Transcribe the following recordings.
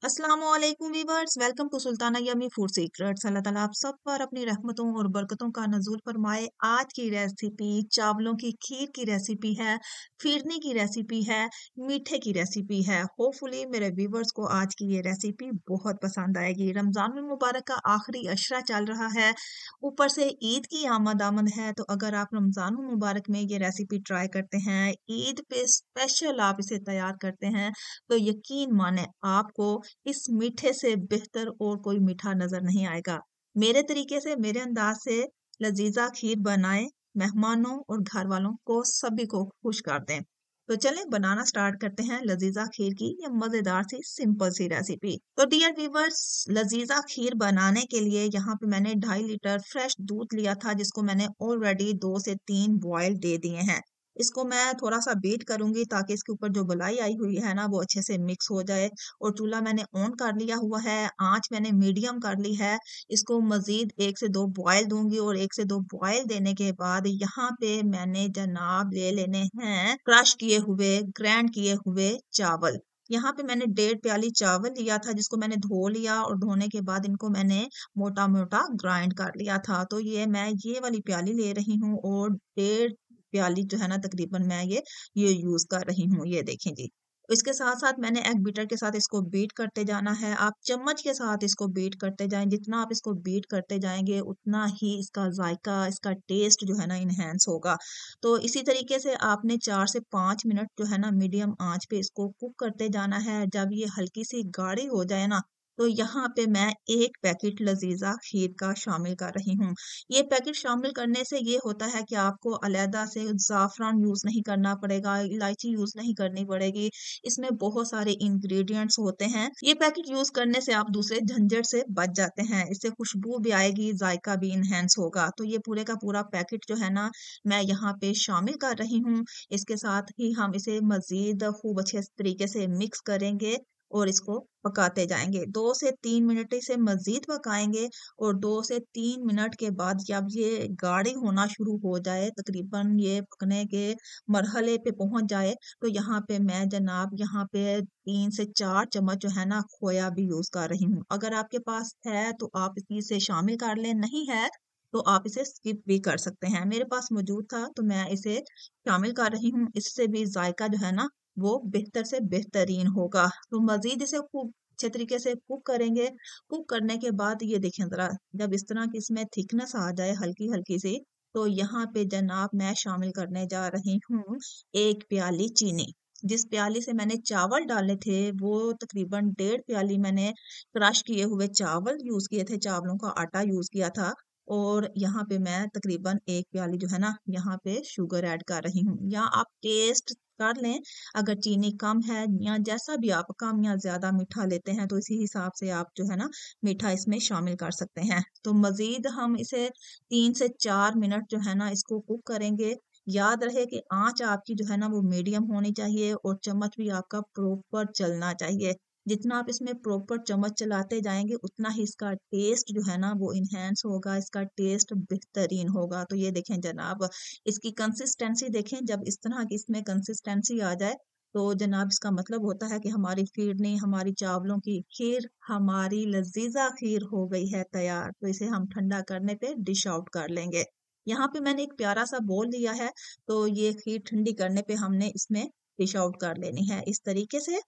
अस्सलामुअलैकुम viewers, welcome to Sultana yummy food secrets. अल्लाह ताला आप सब पर अपनी रहमतों और बरकतों का नज़ूल फरमाए। आज की रेसिपी चावलों की खीर की रेसिपी है, फिरनी की रेसिपी है, मीठे की रेसिपी है। होपफुली मेरे वीवर्स को आज की ये रेसिपी बहुत पसंद आएगी। रमज़ान मुबारक का आखिरी अशरा चल रहा है, ऊपर से ईद की आमद है, तो अगर आप रमज़ान मुबारक में ये रेसिपी ट्राई करते हैं, ईद पे स्पेशल आप इसे तैयार करते हैं, तो यकीन माने आपको इस मीठे से बेहतर और कोई मीठा नज़र नहीं आएगा। मेरे तरीके से, मेरे अंदाज़ से लज़ीज़ा खीर बनाएँ, मेहमानों और घरवालों को सभी को खुश कर दें। तो चलें बनाना स्टार्ट करते हैं लज़ीज़ा खीर की ये मज़ेदार सी सिंपल सी रेसिपी। तो डियर व्यूअर्स, लज़ीज़ा खीर बनाने के लिए यहाँ पे मैंने 2.5 लीटर फ्रेश दूध लिया था, जिसको मैंने ऑलरेडी 2 से 3 बॉयल दे दिए हैं। इसको मैं थोड़ा-सा बीट करूँगी ताकि इसके ऊपर जो मलाई आई हुई है ना, वो अच्छे से मिक्स हो जाए। और चूल्हा मैंने ऑन कर लिया हुआ है, आँच मैंने मीडियम कर ली है। इसको मज़ीद 1 से 2 बॉयल दूँगी और 1 से 2 बॉयल देने के बाद यहाँ पे मैंने जनाब ले लेने हैं क्रश किए हुए, ग्राइंड किए हुए चावल। यहाँ पे मैंने 1.5 प्याली चावल लिया था, जिसको मैंने धो लिया और धोने के बाद इनको मैंने मोटा-मोटा ग्राइंड कर लिया था। तो मैं ये वाली प्याली ले रही हूँ और 1.5 प्याली जो है ना तकरीबन मैं ये यूज़ कर रही हूँ, ये देखें जी। इसके साथ-साथ मैंने एग बीटर के साथ इसको बीट करते जाना है। आप चम्मच के साथ इसको बीट करते जाएँ, जितना आप इसको बीट करते जाएँगे उतना ही इसका जायका, इसका टेस्ट जो है ना एनहांस होगा। तो इसी तरीके से आपने 4 से 5 मिनट जो है ना मीडियम आँच पे इसको कुक करते जाना है। जब ये हल्की-सी गाढ़ी हो जाए ना, तो यहाँ पे मैं 1 पैकेट लज़ीज़ा खीर का शामिल कर रही हूँ। ये पैकेट शामिल करने से ये होता है कि आपको अलहदा से ज़ाफ़रान यूज़ नहीं करना पड़ेगा, इलायची यूज़ नहीं करनी पड़ेगी। इसमें बहुत सारे इंग्रेडिएंट्स होते हैं। ये पैकेट यूज़ करने से आप दूसरे झंझट से बच जाते हैं। इससे खुशबू भी आएगी, जायका भी एनहांस होगा। तो ये पूरे का पूरा पैकेट जो है ना, मैं यहाँ पे शामिल कर रही हूँ। इसके साथ ही हम इसे मज़ीद खूब अच्छे तरीके से मिक्स करेंगे और इसको पकाते जाएँगे। 2 से 3 मिनट इसे मज़ीद पकाएँगे और 2 से 3 मिनट के बाद जब ये गाढ़ी होना शुरू हो जाए, तकरीबन ये पकने के मरहले पे पहुँच जाए, तो यहाँ पे मैं जनाब यहाँ पे 3 से 4 चम्मच जो है ना खोया भी यूज़ कर रही हूँ। अगर आपके पास है तो आप इसे शामिल कर लें, नहीं है तो आप इसे स्किप भी कर सकते हैं। मेरे पास मौजूद था तो मैं इसे शामिल कर रही हूँ। इससे भी जायका जो है ना वो बेहतर से बेहतरीन होगा। तो मज़ीद इसे खूब अच्छे तरीके से कुक करेंगे। कुक करने के बाद ये देखें ज़रा, जब इस तरह की इसमें थिकनेस आ जाए हल्की-हल्की सी, तो यहाँ पे जनाब मैं शामिल करने जा रही हूँ 1 प्याली चीनी। जिस प्याली से मैंने चावल डाले थे, वो तकरीबन 1.5 प्याली मैंने क्रश किए हुए चावल यूज़ किए थे, चावलों का आटा यूज़ किया था। और यहाँ पे मैं तकरीबन 1 प्याली जो है ना, यहाँ पे शुगर ऐड कर रही हूँ। या आप टेस्ट कर लें, अगर चीनी कम है या जैसा भी आप कम या ज़्यादा मीठा लेते हैं, तो इसी हिसाब से आप जो है ना मीठा इसमें शामिल कर सकते हैं। तो मज़ीद हम इसे 3 से 4 मिनट जो है ना इसको कुक करेंगे। याद रहे कि आँच आपकी जो है ना वो मीडियम होनी चाहिए और चम्मच भी आपका प्रॉपर चलना चाहिए। जितना आप इसमें प्रॉपर चम्मच चलाते जाएँगे, उतना ही इसका टेस्ट जो है ना वो एनहांस होगा, इसका टेस्ट बेहतरीन होगा। तो ये देखें जनाब, इसकी कंसिस्टेंसी देखें, जब इस तरह की इसमें कंसिस्टेंसी आ जाए, तो जनाब इसका मतलब होता है कि हमारी फिरनी, हमारी चावलों की खीर, हमारी लज़ीज़ा खीर हो गई है तैयार। तो इसे हम ठंडा करने पे डिश आउट कर लेंगे। यहाँ पे मैंने एक प्यारा-सा बोल लिया है, तो ये खीर ठंडी करने पे हमने इसमें डिश आउट कर लेनी है। इस तरीके से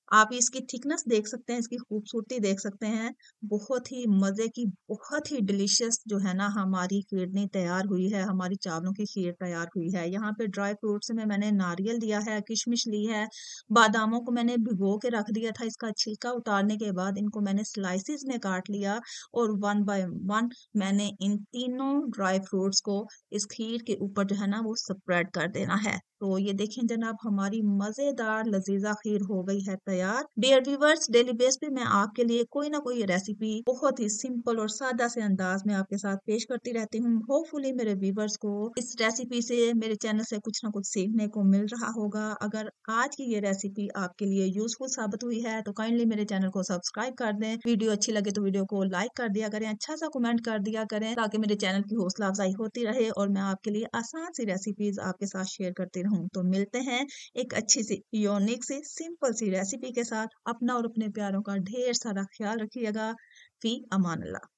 आप इसकी थिकनेस देख सकते हैं, इसकी खूबसूरती देख सकते हैं। बहुत ही मज़े की, बहुत ही डिलीशियस जो है ना हमारी खीरनी तैयार हुई है, हमारी चावलों की खीर तैयार हुई है। यहाँ पे ड्राई फ्रूट्स में मैंने नारियल लिया है, किशमिश ली है, बादामों को मैंने भिगो के रख दिया था। इसका छिलका उतारने के बाद इनको मैंने स्लाइसेस में काट लिया और 1 बाय 1 मैंने इन तीनों ड्राई फ्रूट्स को इस खीर के ऊपर जो है ना वो स्प्रेड कर देना है। तो ये देखें जनाब, हमारी मज़ेदार लज़ीज़ा खीर हो गई है तैयार। डियर व्यूअर्स, डेली बेस पे मैं आपके लिए कोई ना कोई रेसिपी बहुत ही सिंपल और सादा से अंदाज में आपके साथ पेश करती रहती हूँ। होपफुली मेरे व्यूअर्स को इस रेसिपी से, मेरे चैनल से कुछ ना कुछ सीखने को मिल रहा होगा। अगर आज की ये रेसिपी आपके लिए यूजफुल साबित हुई है तो काइंडली मेरे चैनल को सब्सक्राइब कर दें। वीडियो अच्छी लगे तो वीडियो को लाइक कर दिया करें, अच्छा सा कमेंट कर दिया करें, ताकि मेरे चैनल की हौसला अफजाई होती रहे और मैं आपके लिए आसान सी रेसिपीज आपके साथ शेयर करती रहूं। हूँ। तो मिलते हैं एक अच्छी सी यूनिक सी सिंपल सी रेसिपी के साथ। अपना और अपने प्यारों का ढेर सारा ख्याल रखिएगा। फी अमान अल्लाह।